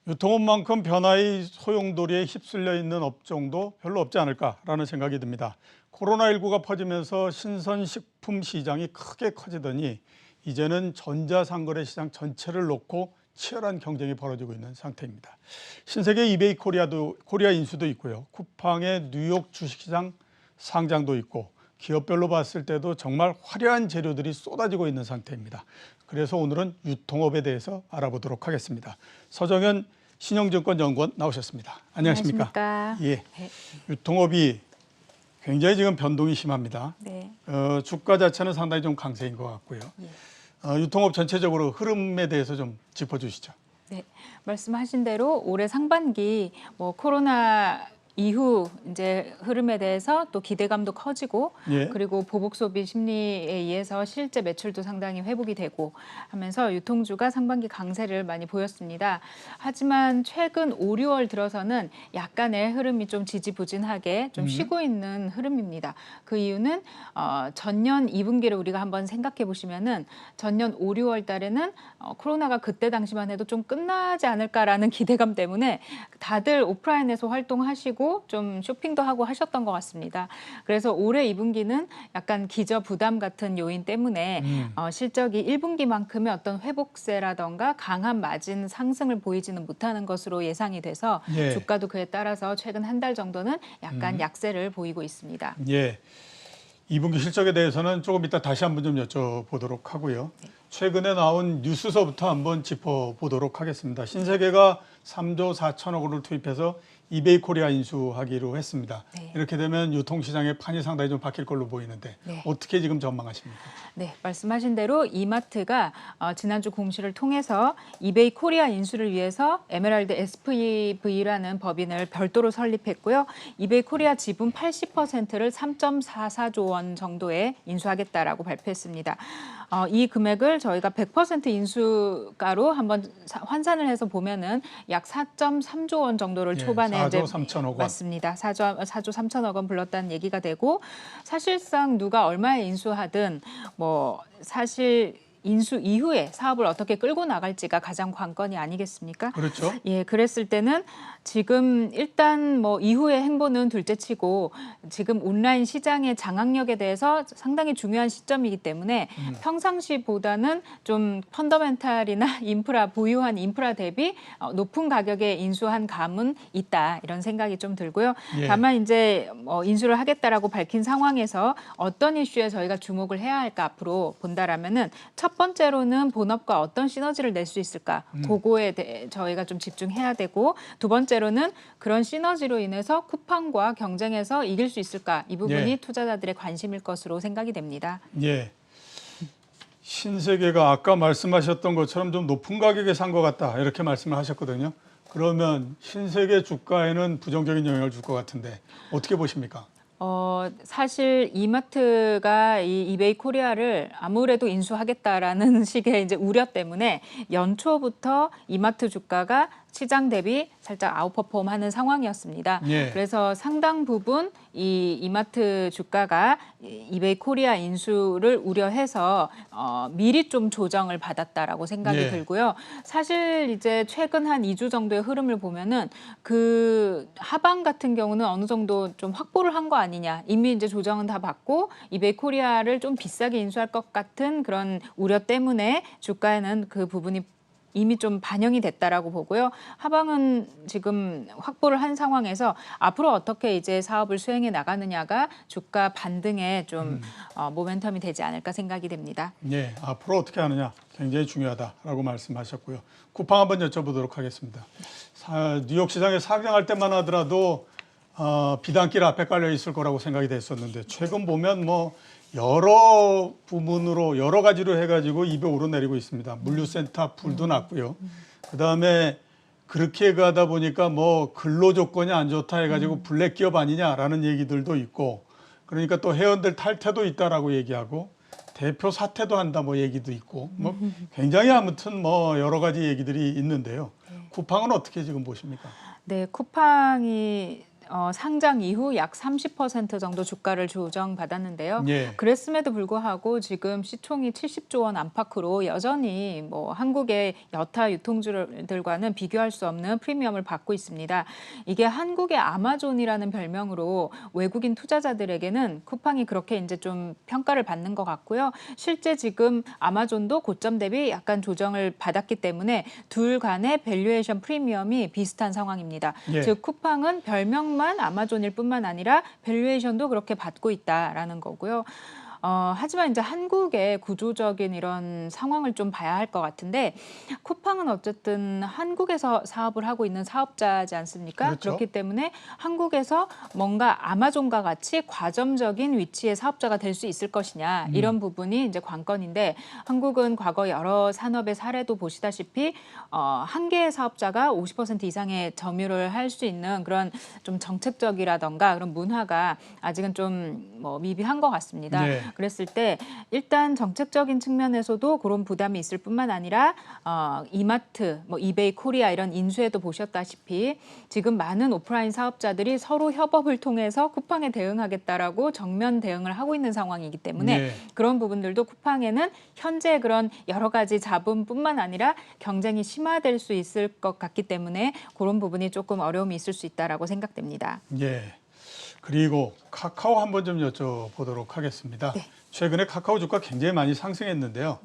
유통업만큼 변화의 소용돌이에 휩쓸려 있는 업종도 별로 없지 않을까라는 생각이 듭니다. 코로나19가 퍼지면서 신선식품 시장이 크게 커지더니 이제는 전자상거래 시장 전체를 놓고 치열한 경쟁이 벌어지고 있는 상태입니다. 신세계 이베이 코리아 인수도 있고요. 쿠팡의 뉴욕 주식시장 상장도 있고 기업별로 봤을 때도 정말 화려한 재료들이 쏟아지고 있는 상태입니다. 그래서 오늘은 유통업에 대해서 알아보도록 하겠습니다. 서정현 신영증권연구원 나오셨습니다. 안녕하십니까? 예, 네. 유통업이 굉장히 지금 변동이 심합니다. 네. 주가 자체는 상당히 좀 강세인 것 같고요. 예. 유통업 전체적으로 흐름에 대해서 좀 짚어주시죠. 네. 말씀하신 대로 올해 상반기 코로나 이후 이제 흐름에 대해서 또 기대감도 커지고 예. 그리고 보복 소비 심리에 의해서 실제 매출도 상당히 회복이 되고 하면서 유통주가 상반기 강세를 많이 보였습니다. 하지만 최근 5, 6월 들어서는 약간의 흐름이 좀 지지부진하게 좀 쉬고 있는 흐름입니다. 그 이유는 전년 2분기를 우리가 한번 생각해 보시면은 전년 5, 6월 달에는 코로나가 그때 당시만 해도 좀 끝나지 않을까라는 기대감 때문에 다들 오프라인에서 활동하시고 좀 쇼핑도 하고 하셨던 것 같습니다. 그래서 올해 2분기는 약간 기저 부담 같은 요인 때문에 실적이 1분기만큼의 어떤 회복세라던가 강한 마진 상승을 보이지는 못하는 것으로 예상이 돼서 예. 주가도 그에 따라서 최근 한 달 정도는 약간 약세를 보이고 있습니다. 예. 2분기 실적에 대해서는 조금 이따 다시 한번 좀 여쭤보도록 하고요. 최근에 나온 뉴스서부터 한번 짚어보도록 하겠습니다. 신세계가 3조 4천억 원을 투입해서 이베이 코리아 인수하기로 했습니다. 네. 이렇게 되면 유통시장의 판이 상당히 좀 바뀔 걸로 보이는데 네. 어떻게 지금 전망하십니까? 네, 말씀하신 대로 이마트가 지난주 공시를 통해서 이베이 코리아 인수를 위해서 에메랄드 SPV라는 법인을 별도로 설립했고요. 이베이 코리아 지분 80%를 3.44조 원 정도에 인수하겠다라고 발표했습니다. 이 금액을 저희가 100% 인수가로 한번 환산을 해서 보면은 약 4.3조 원 정도를 초반에 4조 3천억 원. 맞습니다. 4조 3천억 원 불렀다는 얘기가 되고 사실상 누가 얼마에 인수하든 사실 인수 이후에 사업을 어떻게 끌고 나갈지가 가장 관건이 아니겠습니까? 그렇죠. 예, 그랬을 때는 지금 일단 이후의 행보는 둘째치고 지금 온라인 시장의 장악력에 대해서 상당히 중요한 시점이기 때문에 평상시보다는 좀 펀더멘탈이나 인프라 보유한 인프라 대비 높은 가격에 인수한 감은 있다 이런 생각이 좀 들고요. 예. 다만 이제 인수를 하겠다라고 밝힌 상황에서 어떤 이슈에 저희가 주목을 해야 할까 앞으로 본다라면은 첫 번째로는 본업과 어떤 시너지를 낼 수 있을까 그거에 대해 저희가 좀 집중해야 되고 두 번째로는 그런 시너지로 인해서 쿠팡과 경쟁해서 이길 수 있을까 이 부분이 예. 투자자들의 관심일 것으로 생각이 됩니다. 예. 신세계가 아까 말씀하셨던 것처럼 좀 높은 가격에 산 것 같다 이렇게 말씀을 하셨거든요. 그러면 신세계 주가에는 부정적인 영향을 줄 것 같은데 어떻게 보십니까? 사실 이마트가 이 이베이 코리아를 아무래도 인수하겠다라는 식의 이제 우려 때문에 연초부터 이마트 주가가 시장 대비 살짝 아웃퍼폼하는 상황이었습니다. 예. 그래서 상당 부분 이 이마트 주가가 이베이 코리아 인수를 우려해서 미리 좀 조정을 받았다라고 생각이 예. 들고요. 사실 이제 최근 한 2주 정도의 흐름을 보면은 그 하방 같은 경우는 어느 정도 좀 확보를 한 거 아니냐. 이미 이제 조정은 다 받고 이베이 코리아를 좀 비싸게 인수할 것 같은 그런 우려 때문에 주가에는 그 부분이 이미 좀 반영이 됐다라고 보고요. 하방은 지금 확보를 한 상황에서 앞으로 어떻게 이제 사업을 수행해 나가느냐가 주가 반등에 좀 모멘텀이 되지 않을까 생각이 됩니다. 예, 앞으로 어떻게 하느냐 굉장히 중요하다라고 말씀하셨고요. 쿠팡 한번 여쭤보도록 하겠습니다. 뉴욕 시장에 상장할 때만 하더라도 비단길 앞에 깔려 있을 거라고 생각이 됐었는데 최근 보면 여러 부분으로 여러 가지로 해가지고 입에 오르내리고 있습니다. 물류센터 불도 났고요. 그다음에 그렇게 가다 보니까 근로 조건이 안 좋다 해가지고 블랙 기업 아니냐라는 얘기들도 있고 그러니까 또 회원들 탈퇴도 있다라고 얘기하고 대표 사퇴도 한다 얘기도 있고 굉장히 아무튼 여러 가지 얘기들이 있는데요. 쿠팡은 어떻게 지금 보십니까? 네, 쿠팡이 상장 이후 약 30% 정도 주가를 조정받았는데요. 예. 그랬음에도 불구하고 지금 시총이 70조 원 안팎으로 여전히 뭐 한국의 여타 유통주들과는 비교할 수 없는 프리미엄을 받고 있습니다. 이게 한국의 아마존이라는 별명으로 외국인 투자자들에게는 쿠팡이 그렇게 이제 좀 평가를 받는 것 같고요. 실제 지금 아마존도 고점 대비 약간 조정을 받았기 때문에 둘 간의 밸류에이션 프리미엄이 비슷한 상황입니다. 예. 즉 쿠팡은 별명만 아마존일 뿐만 아니라 밸류에이션도 그렇게 받고 있다라는 거고요. 하지만 이제 한국의 구조적인 이런 상황을 좀 봐야 할 것 같은데 쿠팡은 어쨌든 한국에서 사업을 하고 있는 사업자지 않습니까? 그렇죠. 그렇기 때문에 한국에서 뭔가 아마존과 같이 과점적인 위치의 사업자가 될 수 있을 것이냐 이런 부분이 이제 관건인데 한국은 과거 여러 산업의 사례도 보시다시피 한 개의 사업자가 50% 이상의 점유를 할 수 있는 그런 좀 정책적이라던가 그런 문화가 아직은 좀 뭐 미비한 것 같습니다. 네. 그랬을 때 일단 정책적인 측면에서도 그런 부담이 있을 뿐만 아니라 이마트, 뭐 이베이 코리아 이런 인수에도 보셨다시피 지금 많은 오프라인 사업자들이 서로 협업을 통해서 쿠팡에 대응하겠다라고 정면 대응을 하고 있는 상황이기 때문에 네. 그런 부분들도 쿠팡에는 현재 그런 여러 가지 잡음뿐만 아니라 경쟁이 심화될 수 있을 것 같기 때문에 그런 부분이 조금 어려움이 있을 수 있다라고 생각됩니다. 예. 그리고 카카오 한번 좀 여쭤보도록 하겠습니다. 네. 최근에 카카오 주가 굉장히 많이 상승했는데요.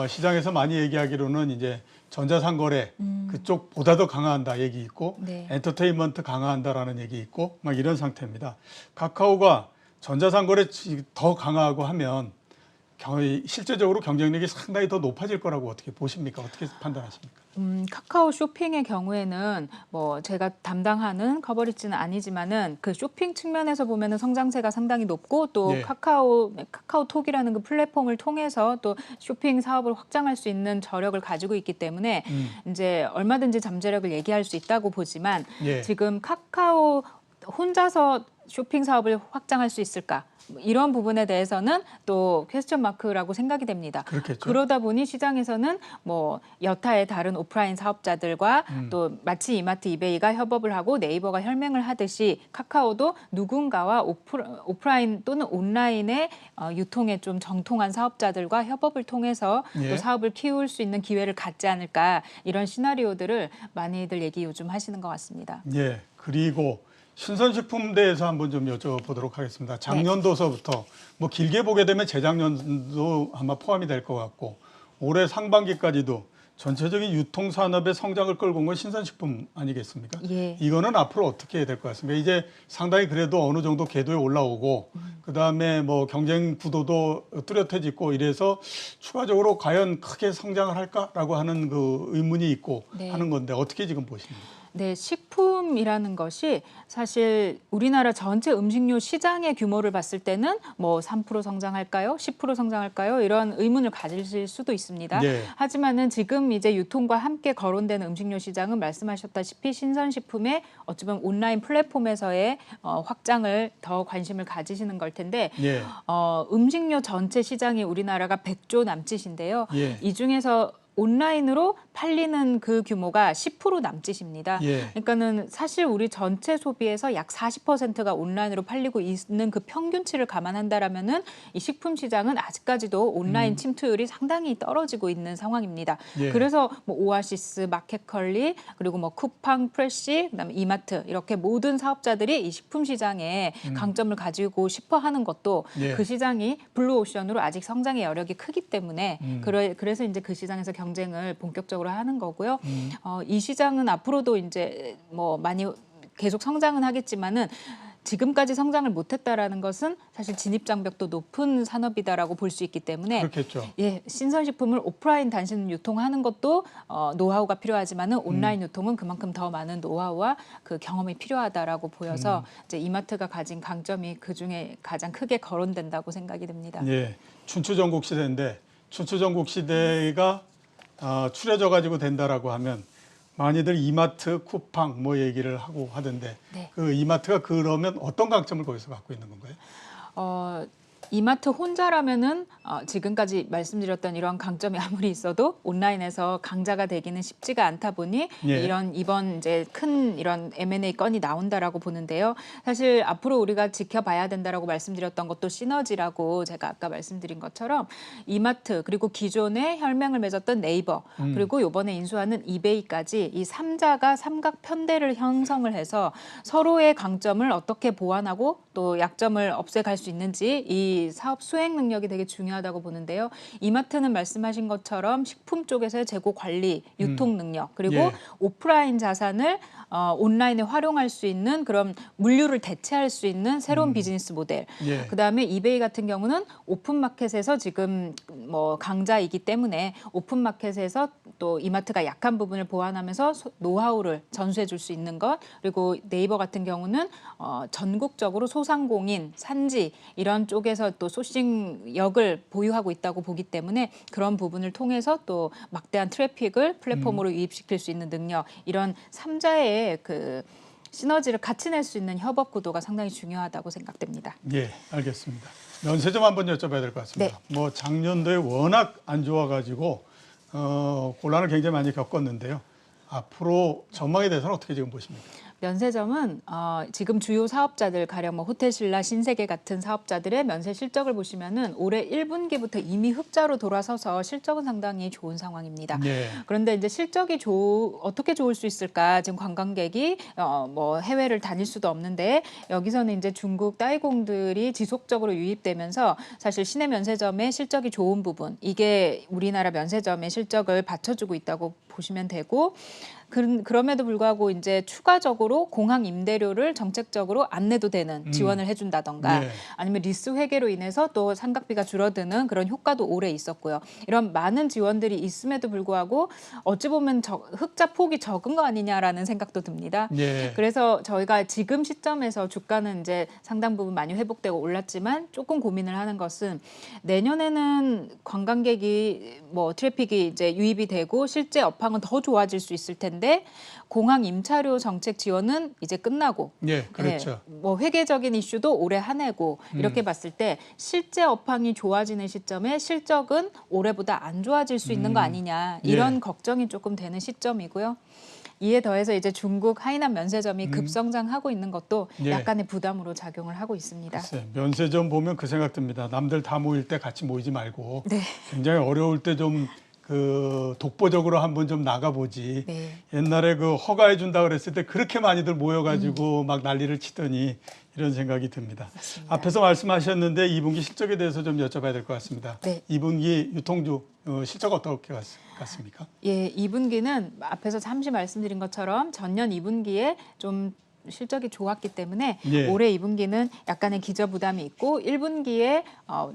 시장에서 많이 얘기하기로는 이제 전자상거래 그쪽보다 더 강화한다 얘기 있고 네. 엔터테인먼트 강화한다라는 얘기 있고 막 이런 상태입니다. 카카오가 전자상거래 더 강화하고 하면 실제적으로 경쟁력이 상당히 더 높아질 거라고 어떻게 보십니까? 어떻게 판단하십니까? 카카오 쇼핑의 경우에는 뭐 제가 담당하는 커버리지는 아니지만은 그 쇼핑 측면에서 보면은 성장세가 상당히 높고 또 예. 카카오톡이라는 그 플랫폼을 통해서 또 쇼핑 사업을 확장할 수 있는 저력을 가지고 있기 때문에 이제 얼마든지 잠재력을 얘기할 수 있다고 보지만 예. 지금 카카오 혼자서 쇼핑 사업을 확장할 수 있을까? 이런 부분에 대해서는 또 퀘스천 마크라고 생각이 됩니다. 그렇겠죠. 그러다 보니 시장에서는 뭐 여타의 다른 오프라인 사업자들과 또 마치 이마트, 이베이가 협업을 하고 네이버가 혈맹을 하듯이 카카오도 누군가와 오프라인 또는 온라인의 유통에 좀 정통한 사업자들과 협업을 통해서 예. 또 사업을 키울 수 있는 기회를 갖지 않을까 이런 시나리오들을 많이들 얘기 요즘 하시는 것 같습니다. 예. 그리고 신선식품 대해서 한번 좀 여쭤보도록 하겠습니다. 작년도서부터 뭐 길게 보게 되면 재작년도 아마 포함이 될 것 같고 올해 상반기까지도 전체적인 유통산업의 성장을 끌고 온 건 신선식품 아니겠습니까? 예. 이거는 앞으로 어떻게 될 것 같습니까? 이제 상당히 그래도 어느 정도 궤도에 올라오고 그다음에 뭐 경쟁 구도도 뚜렷해지고 이래서 추가적으로 과연 크게 성장을 할까라고 하는 그 의문이 있고 네. 하는 건데 어떻게 지금 보십니까? 네, 식품이라는 것이 사실 우리나라 전체 음식료 시장의 규모를 봤을 때는 뭐 3% 성장할까요? 10% 성장할까요? 이런 의문을 가지실 수도 있습니다. 네. 하지만은 지금 이제 유통과 함께 거론되는 음식료 시장은 말씀하셨다시피 신선식품의 어쩌면 온라인 플랫폼에서의 확장을 더 관심을 가지시는 걸 텐데 예. 음식료 전체 시장이 우리나라가 100조 남짓인데요. 예. 이 중에서 온라인으로 팔리는 그 규모가 10% 남짓입니다. 예. 그러니까는 사실 우리 전체 소비에서 약 40%가 온라인으로 팔리고 있는 그 평균치를 감안한다라면은 이 식품 시장은 아직까지도 온라인 침투율이 상당히 떨어지고 있는 상황입니다. 예. 그래서 뭐 오아시스, 마켓컬리, 그리고 뭐 쿠팡, 프레시, 그다음에 이마트 이렇게 모든 사업자들이 이 식품 시장에 강점을 가지고 싶어 하는 것도 예. 그 시장이 블루오션으로 아직 성장의 여력이 크기 때문에 그래서 이제 그 시장에서 경쟁을 본격적으로 하는 거고요. 이 시장은 앞으로도 이제 뭐 많이 계속 성장은 하겠지만은 지금까지 성장을 못했다라는 것은 사실 진입 장벽도 높은 산업이다라고 볼 수 있기 때문에 그렇겠죠. 예, 신선식품을 오프라인 단신 유통하는 것도 노하우가 필요하지만은 온라인 유통은 그만큼 더 많은 노하우와 그 경험이 필요하다라고 보여서 이제 이마트가 가진 강점이 그 중에 가장 크게 거론된다고 생각이 됩니다. 예. 춘추전국 시대인데 춘추전국 시대가 추려져 가지고 된다라고 하면 많이들 이마트, 쿠팡 뭐 얘기를 하고 하던데 네. 그 이마트가 그러면 어떤 강점을 거기서 갖고 있는 건가요? 이마트 혼자라면은 지금까지 말씀드렸던 이런 강점이 아무리 있어도 온라인에서 강자가 되기는 쉽지가 않다 보니 예. 이번 이제 큰 이런 M&A 건이 나온다라고 보는데요. 사실 앞으로 우리가 지켜봐야 된다라고 말씀드렸던 것도 시너지라고 제가 아까 말씀드린 것처럼 이마트 그리고 기존에 혈맹을 맺었던 네이버 그리고 이번에 인수하는 이베이까지 이 3자가 삼각 편대를 형성을 해서 서로의 강점을 어떻게 보완하고 또 약점을 없애갈 수 있는지 이 사업 수행 능력이 되게 중요하다고 보는데요. 이마트는 말씀하신 것처럼 식품 쪽에서의 재고 관리, 유통 능력 그리고 예. 오프라인 자산을 온라인에 활용할 수 있는 그런 물류를 대체할 수 있는 새로운 비즈니스 모델. 예. 그다음에 이베이 같은 경우는 오픈마켓에서 지금 뭐 강자이기 때문에 오픈마켓에서 또 이마트가 약한 부분을 보완하면서 노하우를 전수해 줄 수 있는 것 그리고 네이버 같은 경우는 전국적으로 소상공인, 산지 이런 쪽에서 또 소싱력을 보유하고 있다고 보기 때문에 그런 부분을 통해서 또 막대한 트래픽을 플랫폼으로 유입시킬 수 있는 능력 이런 3자의 그 시너지를 같이 낼 수 있는 협업 구도가 상당히 중요하다고 생각됩니다. 예, 알겠습니다. 면세점 한번 여쭤봐야 될 것 같습니다. 뭐 작년도에 워낙 안 좋아가지고 곤란을 굉장히 많이 겪었는데요. 앞으로 전망에 대해서는 어떻게 지금 보십니까? 면세점은 지금 주요 사업자들 가령 뭐 호텔신라, 신세계 같은 사업자들의 면세 실적을 보시면은 올해 1분기부터 이미 흑자로 돌아서서 실적은 상당히 좋은 상황입니다. 예. 그런데 이제 실적이 어떻게 좋을 수 있을까? 지금 관광객이 뭐 해외를 다닐 수도 없는데 여기서는 이제 중국 따이공들이 지속적으로 유입되면서 사실 시내 면세점의 실적이 좋은 부분 이게 우리나라 면세점의 실적을 받쳐주고 있다고 보시면 되고 그럼에도 불구하고 이제 추가적으로 공항 임대료를 정책적으로 안 내도 되는 지원을 해준다던가 예. 아니면 리스 회계로 인해서 또 상각비가 줄어드는 그런 효과도 올해 있었고요. 이런 많은 지원들이 있음에도 불구하고 어찌 보면 흑자 폭이 적은 거 아니냐라는 생각도 듭니다. 예. 그래서 저희가 지금 시점에서 주가는 이제 상당 부분 많이 회복되고 올랐지만 조금 고민을 하는 것은 내년에는 관광객이 뭐 트래픽이 이제 유입이 되고 실제 업황은 더 좋아질 수 있을 텐데 공항 임차료 정책 지원은 이제 끝나고 예, 그렇죠. 뭐 회계적인 이슈도 올해 한 해고 이렇게 봤을 때 실제 업황이 좋아지는 시점에 실적은 올해보다 안 좋아질 수 있는 거 아니냐 이런 걱정이 조금 되는 시점이고요. 이에 더해서 이제 중국 하이난 면세점이 급성장하고 있는 것도 예. 약간의 부담으로 작용을 하고 있습니다. 글쎄, 면세점 보면 그 생각 듭니다. 남들 다 모일 때 같이 모이지 말고 네. 굉장히 어려울 때 좀 독보적으로 한번 좀 나가보지. 네. 옛날에 그 허가해 준다 그랬을 때 그렇게 많이들 모여가지고 막 난리를 치더니 이런 생각이 듭니다. 맞습니다. 앞에서 말씀하셨는데 2분기 실적에 대해서 좀 여쭤봐야 될 것 같습니다. 네. 2분기 유통주 실적 어떻게 같습니까? 예, 2분기는 앞에서 잠시 말씀드린 것처럼 전년 2분기에 좀 실적이 좋았기 때문에 예. 올해 2분기는 약간의 기저부담이 있고 1분기에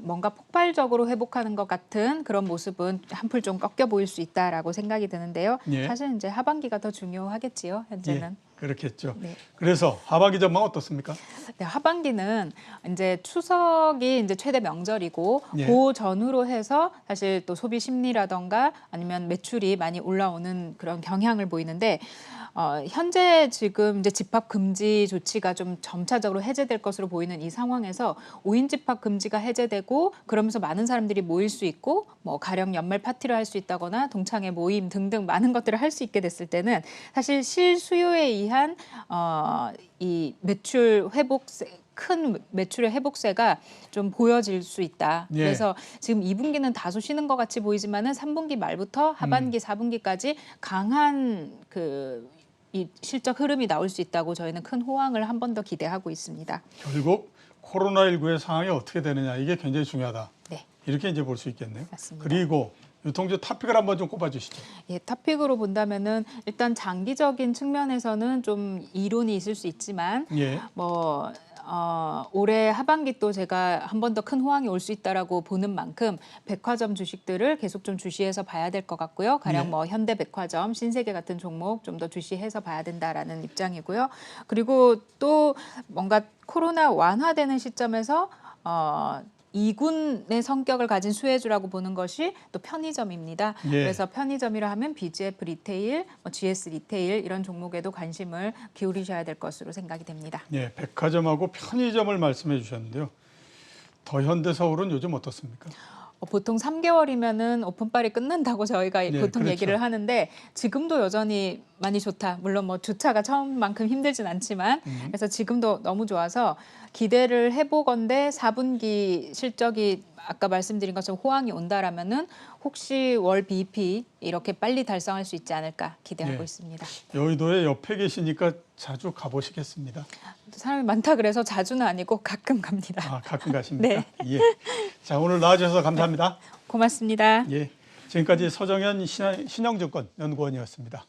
뭔가 폭발적으로 회복하는 것 같은 그런 모습은 한풀 좀 꺾여 보일 수 있다라고 생각이 드는데요. 예. 사실 이제 하반기가 더 중요하겠지요. 현재는. 예, 그렇겠죠. 네. 그래서 하반기 전망 어떻습니까? 네, 하반기는 이제 추석이 이제 최대 명절이고 예. 그 전후로 해서 사실 또 소비 심리라던가 아니면 매출이 많이 올라오는 그런 경향을 보이는데 현재 지금 이제 집합 금지 조치가 좀 점차적으로 해제될 것으로 보이는 이 상황에서 5인 집합 금지가 해제되고 그러면서 많은 사람들이 모일 수 있고 뭐 가령 연말 파티를 할 수 있다거나 동창회 모임 등등 많은 것들을 할 수 있게 됐을 때는 사실 실수요에 의한 이 매출 회복세 큰 매출의 회복세가 좀 보여질 수 있다. 예. 그래서 지금 2분기는 다소 쉬는 것 같이 보이지만은 3분기 말부터 하반기 4분기까지 강한 이 실적 흐름이 나올 수 있다고 저희는 큰 호황을 한 번 더 기대하고 있습니다. 결국 코로나19의 상황이 어떻게 되느냐 이게 굉장히 중요하다. 네, 이렇게 이제 볼 수 있겠네요. 맞습니다. 그리고 유통주 탑픽을 한번 좀 꼽아주시죠. 예, 탑픽으로 본다면은 일단 장기적인 측면에서는 좀 이론이 있을 수 있지만 예. 뭐 올해 하반기 또 제가 한 번 더 큰 호황이 올 수 있다라고 보는 만큼 백화점 주식들을 계속 좀 주시해서 봐야 될 것 같고요. 가령 네. 뭐 현대백화점, 신세계 같은 종목 좀 더 주시해서 봐야 된다라는 입장이고요. 그리고 또 뭔가 코로나 완화되는 시점에서 2군의 성격을 가진 수혜주라고 보는 것이 또 편의점입니다. 예. 그래서 편의점이라 하면 BGF 리테일, GS 리테일 이런 종목에도 관심을 기울이셔야 될 것으로 생각이 됩니다. 예, 백화점하고 편의점을 말씀해 주셨는데요. 더 현대서울은 요즘 어떻습니까? 보통 3개월이면은 오픈빨이 끝난다고 저희가 네, 보통 그렇죠. 얘기를 하는데 지금도 여전히 많이 좋다. 물론 뭐 주차가 처음만큼 힘들진 않지만 그래서 지금도 너무 좋아서 기대를 해보건대 4분기 실적이 아까 말씀드린 것처럼 호황이 온다라면은 혹시 월 BEP 이렇게 빨리 달성할 수 있지 않을까 기대하고 네. 있습니다. 여의도에 옆에 계시니까 자주 가보시겠습니다. 사람이 많다 그래서 자주는 아니고 가끔 갑니다. 아, 가끔 가십니까? 네. 예. 자, 오늘 나와주셔서 감사합니다. 고맙습니다. 예. 지금까지 서정현 신영증권 연구원이었습니다.